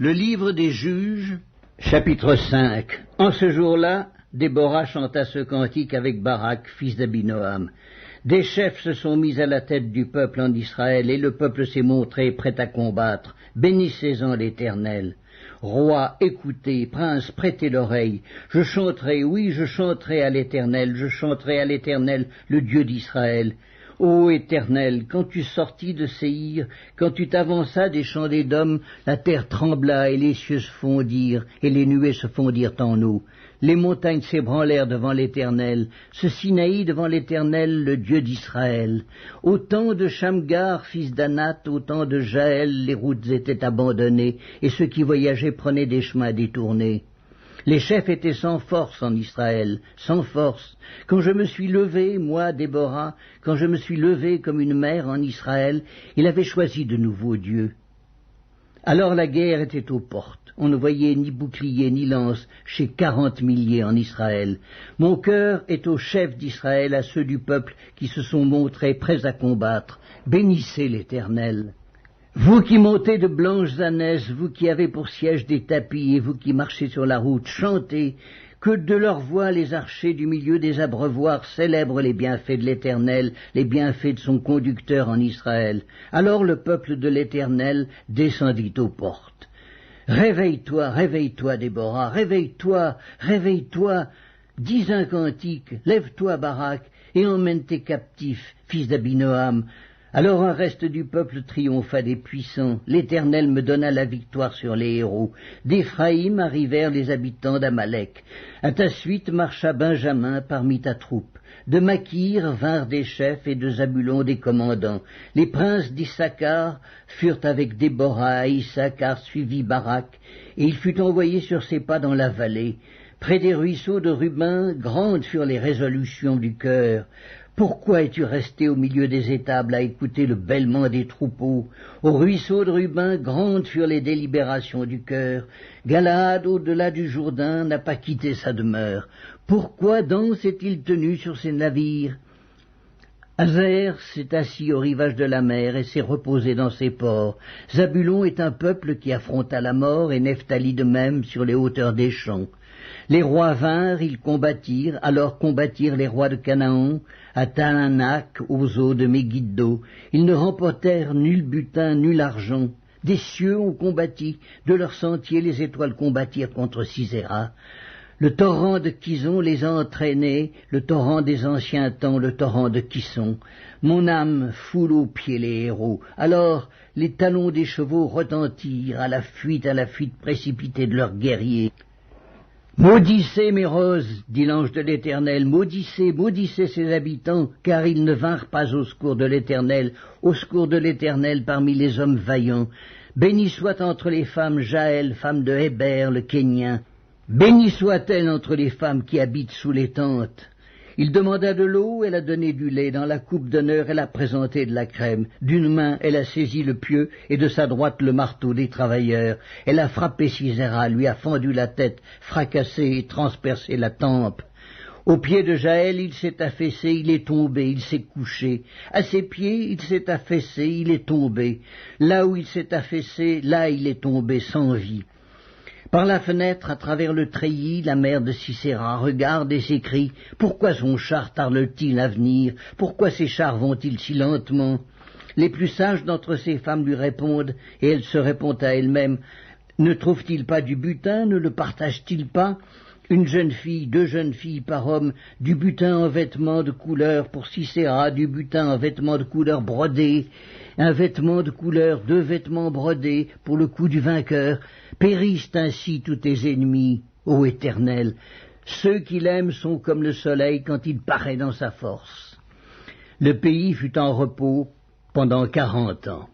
Le livre des Juges, chapitre 5. En ce jour-là, Déborah chanta ce cantique avec Barak, fils d'Abinoam. Des chefs se sont mis à la tête du peuple en Israël, et le peuple s'est montré prêt à combattre. Bénissez-en l'Éternel. Roi, écoutez, prince, prêtez l'oreille. Je chanterai, oui, je chanterai à l'Éternel, je chanterai à l'Éternel, le Dieu d'Israël. Ô Éternel, quand tu sortis de Séhir, quand tu t'avanças des champs d'Édom, la terre trembla et les cieux se fondirent, et les nuées se fondirent en eau. Les montagnes s'ébranlèrent devant l'Éternel, ce Sinaï devant l'Éternel, le Dieu d'Israël. Au temps de Shamgar, fils d'Anath, au temps de Jaël, les routes étaient abandonnées, et ceux qui voyageaient prenaient des chemins détournés. Les chefs étaient sans force en Israël, sans force. Quand je me suis levé, moi, Déborah, quand je me suis levé comme une mère en Israël, il avait choisi de nouveaux dieux. Alors la guerre était aux portes. On ne voyait ni bouclier ni lance chez 40 milliers en Israël. Mon cœur est aux chefs d'Israël, à ceux du peuple qui se sont montrés prêts à combattre. Bénissez l'Éternel. Vous qui montez de blanches ânesses, vous qui avez pour siège des tapis, et vous qui marchez sur la route, chantez, que de leur voix les archers du milieu des abreuvoirs célèbrent les bienfaits de l'Éternel, les bienfaits de son conducteur en Israël. Alors le peuple de l'Éternel descendit aux portes. Réveille-toi, réveille-toi, Déborah, réveille-toi, réveille-toi, dis un cantique, lève-toi, Barak, et emmène tes captifs, fils d'Abinoam. Alors un reste du peuple triompha des puissants. L'Éternel me donna la victoire sur les héros. D'Éphraïm arrivèrent les habitants d'Amalek. À ta suite marcha Benjamin parmi ta troupe. De Makir vinrent des chefs et de Zabulon des commandants. Les princes d'Issachar furent avec Déborah. Issachar suivit Barak, et il fut envoyé sur ses pas dans la vallée. Près des ruisseaux de Ruben, grandes furent les résolutions du cœur. Pourquoi es-tu resté au milieu des étables à écouter le bêlement des troupeaux? Au ruisseau de Ruben, grandes furent les délibérations du cœur. Galaad, au-delà du Jourdain, n'a pas quitté sa demeure. Pourquoi donc s'est-il tenu sur ses navires? Hazer s'est assis au rivage de la mer et s'est reposé dans ses ports. Zabulon est un peuple qui affronta la mort, et Nephtali de même sur les hauteurs des champs. Les rois vinrent, ils combattirent, alors combattirent les rois de Canaan, à Taanac, aux eaux de Megiddo. Ils ne remportèrent nul butin, nul argent. Des cieux ont combattu, de leurs sentiers les étoiles combattirent contre Sisera. Le torrent de Kison les a entraînés, le torrent des anciens temps, le torrent de Kison. Mon âme foule aux pieds les héros. Alors les talons des chevaux retentirent à la fuite précipitée de leurs guerriers. Maudissez mes roses, dit l'ange de l'Éternel, maudissez, maudissez ses habitants, car ils ne vinrent pas au secours de l'Éternel parmi les hommes vaillants. Béni soit entre les femmes Jaël, femme de Héber, le Kénien. Béni soit-elle entre les femmes qui habitent sous les tentes. Il demanda de l'eau, elle a donné du lait, dans la coupe d'honneur elle a présenté de la crème. D'une main elle a saisi le pieu, et de sa droite le marteau des travailleurs. Elle a frappé Sisera, lui a fendu la tête, fracassé et transpercé la tempe. Au pied de Jaël il s'est affaissé, il est tombé, il s'est couché. À ses pieds il s'est affaissé, il est tombé. Là où il s'est affaissé, là il est tombé sans vie. Par la fenêtre, à travers le treillis, la mère de Sisera regarde et s'écrie « Pourquoi son char tarde-t-il à venir? Pourquoi ses chars vont-ils si lentement ?» Les plus sages d'entre ces femmes lui répondent, et elle se répond à elle-même « Ne trouve-t-il pas du butin? Ne le partage-t-il pas? Une jeune fille, 2 jeunes filles par homme, du butin en vêtements de couleur pour Sisera, du butin en vêtements de couleur brodés, un vêtement de couleur, 2 vêtements brodés pour le coup du vainqueur. Périssent ainsi tous tes ennemis, ô Éternel. Ceux qui l'aiment sont comme le soleil quand il paraît dans sa force. » Le pays fut en repos pendant 40 ans.